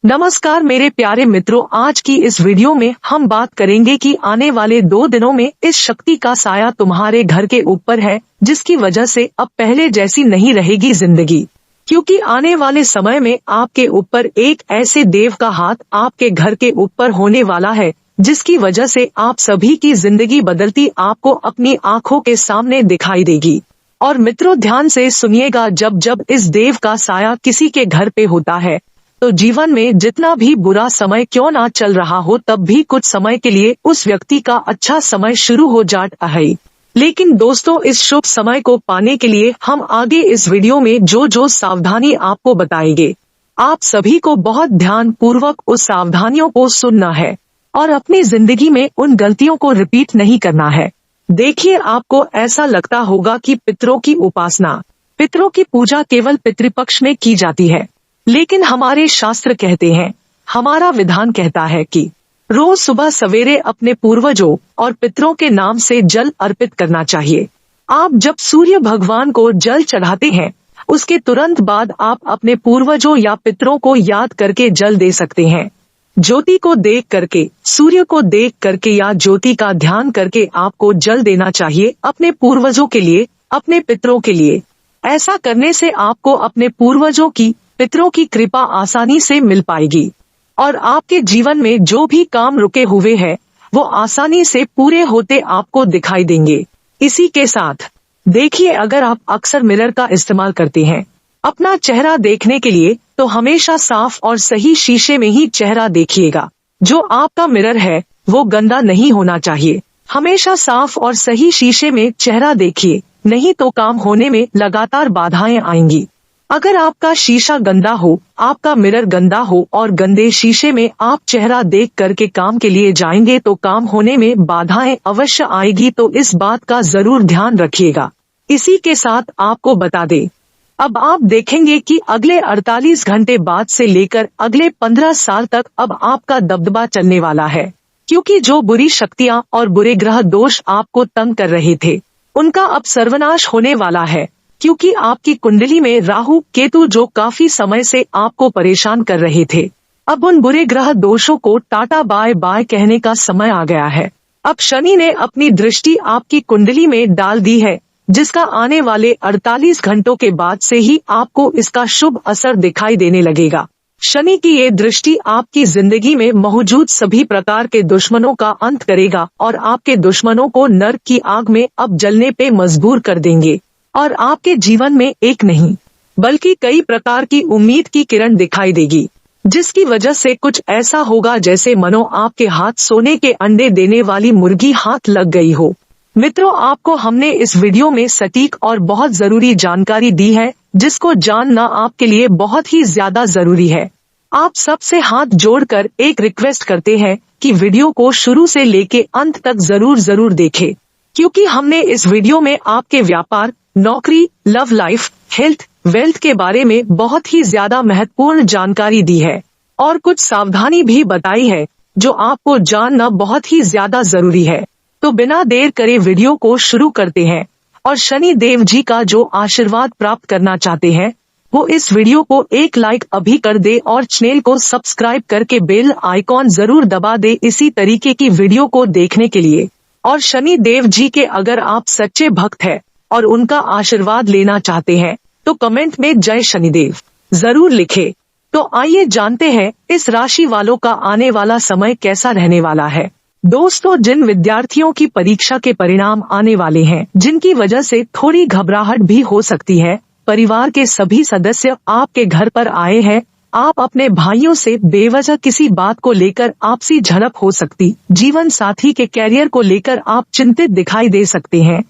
नमस्कार मेरे प्यारे मित्रों, आज की इस वीडियो में हम बात करेंगे कि आने वाले 2 दिनों में इस शक्ति का साया तुम्हारे घर के ऊपर है, जिसकी वजह से अब पहले जैसी नहीं रहेगी जिंदगी। क्योंकि आने वाले समय में आपके ऊपर एक ऐसे देव का हाथ आपके घर के ऊपर होने वाला है, जिसकी वजह से आप सभी की जिंदगी बदलती आपको अपनी आंखों के सामने दिखाई देगी। और मित्रों, ध्यान से सुनिएगा, जब जब इस देव का साया किसी के घर पे होता है तो जीवन में जितना भी बुरा समय क्यों ना चल रहा हो, तब भी कुछ समय के लिए उस व्यक्ति का अच्छा समय शुरू हो जाता है। लेकिन दोस्तों, इस शुभ समय को पाने के लिए हम आगे इस वीडियो में जो सावधानी आपको बताएंगे, आप सभी को बहुत ध्यान पूर्वक उस सावधानियों को सुनना है और अपनी जिंदगी में उन गलतियों को रिपीट नहीं करना है। देखिए, आपको ऐसा लगता होगा कि पितरों की उपासना, पितरों की पूजा केवल पितृपक्ष में की जाती है, लेकिन हमारे शास्त्र कहते हैं, हमारा विधान कहता है कि रोज सुबह सवेरे अपने पूर्वजों और पितरों के नाम से जल अर्पित करना चाहिए। आप जब सूर्य भगवान को जल चढ़ाते हैं, उसके तुरंत बाद आप अपने पूर्वजों या पितरों को याद करके जल दे सकते हैं। ज्योति को देख करके, सूर्य को देख करके या ज्योति का ध्यान करके आपको जल देना चाहिए अपने पूर्वजों के लिए, अपने पितरों के लिए। ऐसा करने से आपको अपने पूर्वजों की, पितरों की कृपा आसानी से मिल पाएगी और आपके जीवन में जो भी काम रुके हुए हैं वो आसानी से पूरे होते आपको दिखाई देंगे। इसी के साथ देखिए, अगर आप अक्सर मिरर का इस्तेमाल करते हैं अपना चेहरा देखने के लिए, तो हमेशा साफ और सही शीशे में ही चेहरा देखिएगा। जो आपका मिरर है वो गंदा नहीं होना चाहिए। हमेशा साफ और सही शीशे में चेहरा देखिए, नहीं तो काम होने में लगातार बाधाएं आएंगी। अगर आपका शीशा गंदा हो, आपका मिरर गंदा हो और गंदे शीशे में आप चेहरा देख करके काम के लिए जाएंगे तो काम होने में बाधाएं अवश्य आएगी। तो इस बात का जरूर ध्यान रखिएगा। इसी के साथ आपको बता दें, अब आप देखेंगे कि अगले 48 घंटे बाद से लेकर अगले 15 साल तक अब आपका दबदबा चलने वाला है। क्योंकि जो बुरी शक्तियां और बुरे ग्रह दोष आपको तंग कर रहे थे, उनका अब सर्वनाश होने वाला है। क्योंकि आपकी कुंडली में राहु केतु जो काफी समय से आपको परेशान कर रहे थे, अब उन बुरे ग्रह दोषों को टाटा बाय बाय कहने का समय आ गया है। अब शनि ने अपनी दृष्टि आपकी कुंडली में डाल दी है, जिसका आने वाले 48 घंटों के बाद से ही आपको इसका शुभ असर दिखाई देने लगेगा। शनि की ये दृष्टि आपकी जिंदगी में मौजूद सभी प्रकार के दुश्मनों का अंत करेगा और आपके दुश्मनों को नर्क की आग में अब जलने पे मजबूर कर देंगे और आपके जीवन में एक नहीं बल्कि कई प्रकार की उम्मीद की किरण दिखाई देगी, जिसकी वजह से कुछ ऐसा होगा जैसे मानो आपके हाथ सोने के अंडे देने वाली मुर्गी हाथ लग गई हो। मित्रों, आपको हमने इस वीडियो में सटीक और बहुत जरूरी जानकारी दी है, जिसको जानना आपके लिए बहुत ही ज्यादा जरूरी है। आप सबसे हाथ जोड़कर एक रिक्वेस्ट करते हैं कि वीडियो को शुरू से लेके अंत तक जरूर देखें, क्योंकि हमने इस वीडियो में आपके व्यापार, नौकरी, लव लाइफ, हेल्थ, वेल्थ के बारे में बहुत ही ज्यादा महत्वपूर्ण जानकारी दी है और कुछ सावधानी भी बताई है जो आपको जानना बहुत ही ज्यादा जरूरी है। तो बिना देर करे वीडियो को शुरू करते हैं और शनि देव जी का जो आशीर्वाद प्राप्त करना चाहते हैं वो इस वीडियो को एक लाइक अभी कर दे और चैनल को सब्सक्राइब करके बेल आइकॉन जरूर दबा दे इसी तरीके की वीडियो को देखने के लिए। और शनि देव जी के अगर आप सच्चे भक्त हैं और उनका आशीर्वाद लेना चाहते हैं तो कमेंट में जय शनिदेव जरूर लिखें। तो आइए जानते हैं इस राशि वालों का आने वाला समय कैसा रहने वाला है। दोस्तों, जिन विद्यार्थियों की परीक्षा के परिणाम आने वाले हैं, जिनकी वजह से थोड़ी घबराहट भी हो सकती है, परिवार के सभी सदस्य आपके घर पर आए हैं, आप अपने भाइयों से बेवजह किसी बात को लेकर आपसी झड़प हो सकती, जीवन साथी के कैरियर को लेकर आप चिंतित दिखाई दे सकते हैं।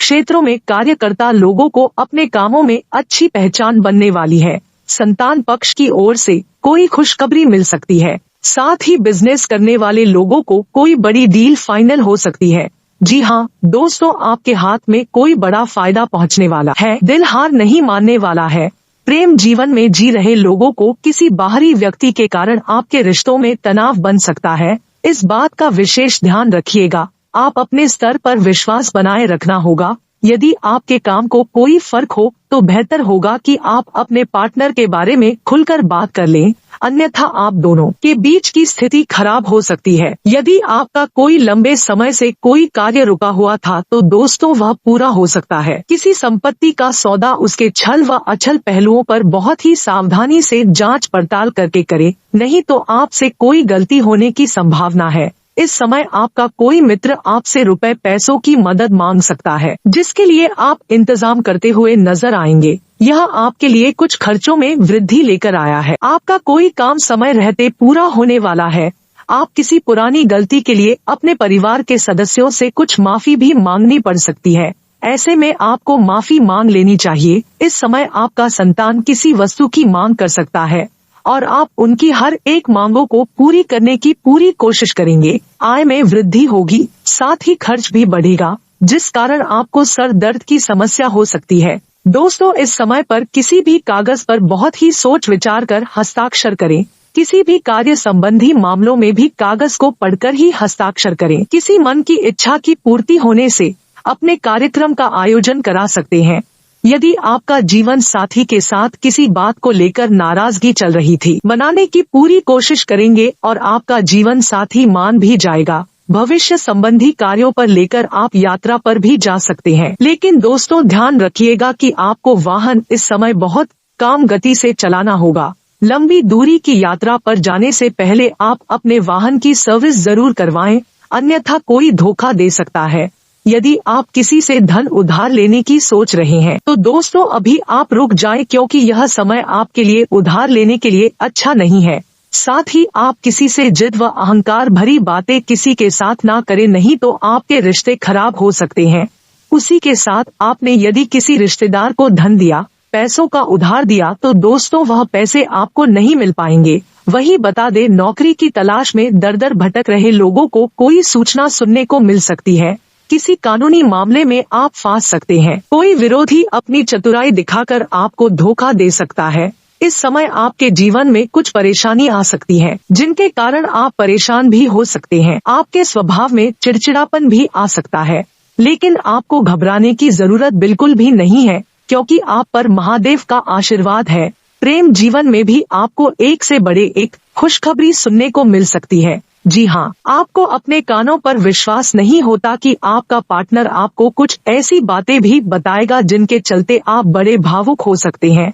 क्षेत्रों में कार्यकर्ता लोगों को अपने कामों में अच्छी पहचान बनने वाली है। संतान पक्ष की ओर से कोई खुशखबरी मिल सकती है। साथ ही बिजनेस करने वाले लोगों को कोई बड़ी डील फाइनल हो सकती है। जी हाँ दोस्तों, आपके हाथ में कोई बड़ा फायदा पहुंचने वाला है। दिल हार नहीं मानने वाला है। प्रेम जीवन में जी रहे लोगों को किसी बाहरी व्यक्ति के कारण आपके रिश्तों में तनाव बन सकता है। इस बात का विशेष ध्यान रखिएगा। आप अपने स्तर पर विश्वास बनाए रखना होगा यदि आपके काम को कोई फर्क हो तो बेहतर होगा कि आप अपने पार्टनर के बारे में खुलकर बात कर लें, अन्यथा आप दोनों के बीच की स्थिति खराब हो सकती है। यदि आपका कोई लंबे समय से कोई कार्य रुका हुआ था तो दोस्तों वह पूरा हो सकता है। किसी संपत्ति का सौदा उसके छल व अछल पहलुओं पर बहुत ही सावधानी से जांच पड़ताल करके करें, नहीं तो आपसे कोई गलती होने की संभावना है। इस समय आपका कोई मित्र आपसे रुपए पैसों की मदद मांग सकता है, जिसके लिए आप इंतजाम करते हुए नजर आएंगे। यह आपके लिए कुछ खर्चों में वृद्धि लेकर आया है। आपका कोई काम समय रहते पूरा होने वाला है। आप किसी पुरानी गलती के लिए अपने परिवार के सदस्यों से कुछ माफी भी मांगनी पड़ सकती है। ऐसे में आपको माफी मांग लेनी चाहिए। इस समय आपका संतान किसी वस्तु की मांग कर सकता है और आप उनकी हर एक मांगों को पूरी करने की पूरी कोशिश करेंगे। आय में वृद्धि होगी, साथ ही खर्च भी बढ़ेगा, जिस कारण आपको सर दर्द की समस्या हो सकती है। दोस्तों, इस समय पर किसी भी कागज पर बहुत ही सोच विचार कर हस्ताक्षर करें। किसी भी कार्य संबंधी मामलों में भी कागज को पढ़कर ही हस्ताक्षर करें। किसी मन की इच्छा की पूर्ति होने से अपने कार्यक्रम का आयोजन करा सकते हैं। यदि आपका जीवन साथी के साथ किसी बात को लेकर नाराजगी चल रही थी, मनाने की पूरी कोशिश करेंगे और आपका जीवन साथी मान भी जाएगा। भविष्य संबंधी कार्यों पर लेकर आप यात्रा पर भी जा सकते हैं। लेकिन दोस्तों, ध्यान रखिएगा कि आपको वाहन इस समय बहुत कम गति से चलाना होगा। लंबी दूरी की यात्रा पर जाने से पहले आप अपने वाहन की सर्विस जरूर करवाएं, अन्यथा कोई धोखा दे सकता है। यदि आप किसी से धन उधार लेने की सोच रहे हैं तो दोस्तों अभी आप रुक जाएं, क्योंकि यह समय आपके लिए उधार लेने के लिए अच्छा नहीं है। साथ ही आप किसी से जिद व अहंकार भरी बातें किसी के साथ ना करें, नहीं तो आपके रिश्ते खराब हो सकते हैं। उसी के साथ आपने यदि किसी रिश्तेदार को धन दिया, पैसों का उधार दिया, तो दोस्तों वह पैसे आपको नहीं मिल पाएंगे। वही बता दे, नौकरी की तलाश में दर दर भटक रहे लोगों को कोई सूचना सुनने को मिल सकती है। किसी कानूनी मामले में आप फंस सकते हैं। कोई विरोधी अपनी चतुराई दिखाकर आपको धोखा दे सकता है। इस समय आपके जीवन में कुछ परेशानी आ सकती है, जिनके कारण आप परेशान भी हो सकते हैं। आपके स्वभाव में चिड़चिड़ापन भी आ सकता है, लेकिन आपको घबराने की जरूरत बिल्कुल भी नहीं है, क्योंकि आप पर महादेव का आशीर्वाद है। प्रेम जीवन में भी आपको एक से बड़े एक खुशखबरी सुनने को मिल सकती है। जी हाँ, आपको अपने कानों पर विश्वास नहीं होता कि आपका पार्टनर आपको कुछ ऐसी बातें भी बताएगा जिनके चलते आप बड़े भावुक हो सकते हैं।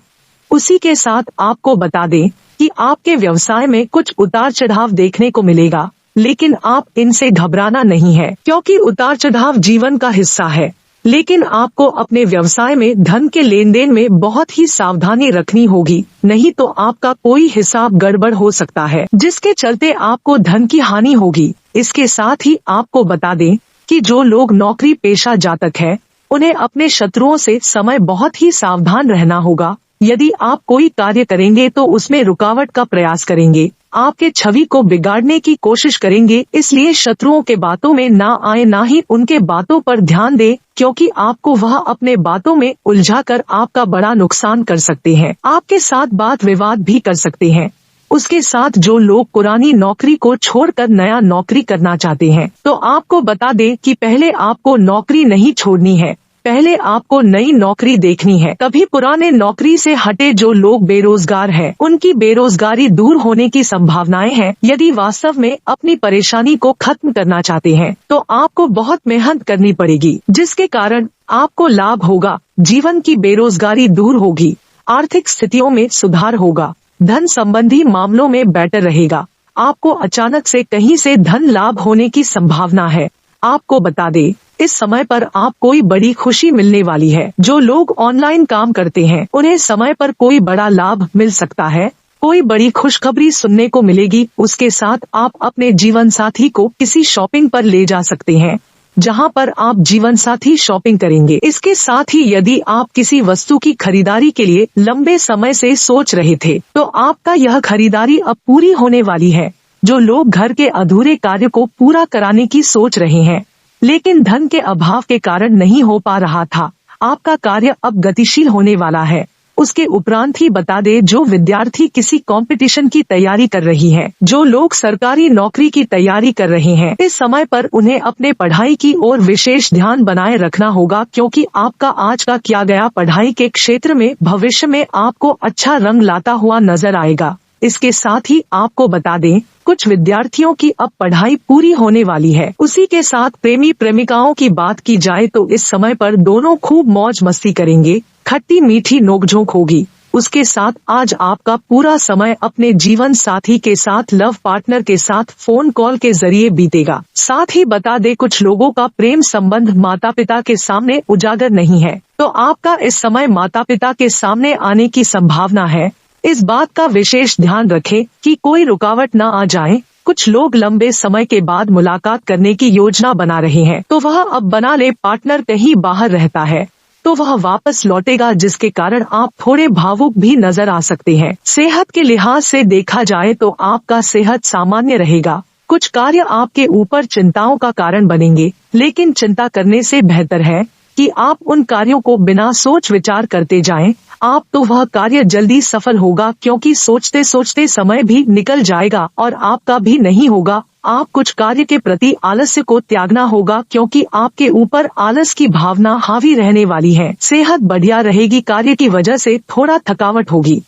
उसी के साथ आपको बता दें कि आपके व्यवसाय में कुछ उतार चढ़ाव देखने को मिलेगा, लेकिन आप इनसे घबराना नहीं है, क्योंकि उतार चढ़ाव जीवन का हिस्सा है। लेकिन आपको अपने व्यवसाय में धन के लेन देन में बहुत ही सावधानी रखनी होगी, नहीं तो आपका कोई हिसाब गड़बड़ हो सकता है, जिसके चलते आपको धन की हानि होगी। इसके साथ ही आपको बता दें कि जो लोग नौकरी पेशा जातक है, उन्हें अपने शत्रुओं से समय बहुत ही सावधान रहना होगा। यदि आप कोई कार्य करेंगे तो उसमें रुकावट का प्रयास करेंगे, आपके छवि को बिगाड़ने की कोशिश करेंगे। इसलिए शत्रुओं के बातों में ना आए, ना ही उनके बातों पर ध्यान दें, क्योंकि आपको वह अपने बातों में उलझाकर आपका बड़ा नुकसान कर सकते हैं। आपके साथ बात विवाद भी कर सकते हैं। उसके साथ जो लोग पुरानी नौकरी को छोड़कर नया नौकरी करना चाहते हैं, तो आपको बता दें कि पहले आपको नौकरी नहीं छोड़नी है, पहले आपको नई नौकरी देखनी है। कभी पुराने नौकरी से हटे जो लोग बेरोजगार हैं, उनकी बेरोजगारी दूर होने की संभावनाएं हैं। यदि वास्तव में अपनी परेशानी को खत्म करना चाहते हैं तो आपको बहुत मेहनत करनी पड़ेगी, जिसके कारण आपको लाभ होगा। जीवन की बेरोजगारी दूर होगी, आर्थिक स्थितियों में सुधार होगा, धन संबंधी मामलों में बेटर रहेगा। आपको अचानक से कहीं से धन लाभ होने की संभावना है। आपको बता दें, इस समय पर आप कोई बड़ी खुशी मिलने वाली है। जो लोग ऑनलाइन काम करते हैं, उन्हें समय पर कोई बड़ा लाभ मिल सकता है, कोई बड़ी खुशखबरी सुनने को मिलेगी। उसके साथ आप अपने जीवन साथी को किसी शॉपिंग पर ले जा सकते हैं, जहां पर आप जीवन साथी शॉपिंग करेंगे। इसके साथ ही यदि आप किसी वस्तु की खरीदारी के लिए लंबे समय से सोच रहे थे, तो आपका यह खरीदारी अब पूरी होने वाली है। जो लोग घर के अधूरे कार्य को पूरा कराने की सोच रहे हैं, लेकिन धन के अभाव के कारण नहीं हो पा रहा था, आपका कार्य अब गतिशील होने वाला है। उसके उपरांत ही बता दे जो विद्यार्थी किसी कंपटीशन की तैयारी कर रही है, जो लोग सरकारी नौकरी की तैयारी कर रहे हैं, इस समय पर उन्हें अपने पढ़ाई की ओर विशेष ध्यान बनाए रखना होगा, क्योंकि आपका आज का किया गया पढ़ाई के क्षेत्र में भविष्य में आपको अच्छा रंग लाता हुआ नजर आएगा। इसके साथ ही आपको बता दें, कुछ विद्यार्थियों की अब पढ़ाई पूरी होने वाली है। उसी के साथ प्रेमी प्रेमिकाओं की बात की जाए तो इस समय पर दोनों खूब मौज मस्ती करेंगे, खट्टी मीठी नोकझोंक होगी। उसके साथ आज आपका पूरा समय अपने जीवन साथी के साथ, लव पार्टनर के साथ फोन कॉल के जरिए बीतेगा। साथ ही बता दे, कुछ लोगों का प्रेम संबंध माता पिता के सामने उजागर नहीं है, तो आपका इस समय माता पिता के सामने आने की संभावना है। इस बात का विशेष ध्यान रखें कि कोई रुकावट न आ जाए। कुछ लोग लंबे समय के बाद मुलाकात करने की योजना बना रहे हैं, तो वह अब बना ले। पार्टनर कहीं बाहर रहता है तो वह वापस लौटेगा, जिसके कारण आप थोड़े भावुक भी नजर आ सकते हैं। सेहत के लिहाज से देखा जाए तो आपका सेहत सामान्य रहेगा। कुछ कार्य आपके ऊपर चिंताओं का कारण बनेंगे, लेकिन चिंता करने से बेहतर है कि आप उन कार्यों को बिना सोच विचार करते जाएं। आप तो वह कार्य जल्दी सफल होगा, क्योंकि सोचते सोचते समय भी निकल जाएगा और आपका भी नहीं होगा। आप कुछ कार्य के प्रति आलस्य को त्यागना होगा, क्योंकि आपके ऊपर आलस की भावना हावी रहने वाली है। सेहत बढ़िया रहेगी, कार्य की वजह से थोड़ा थकावट होगी।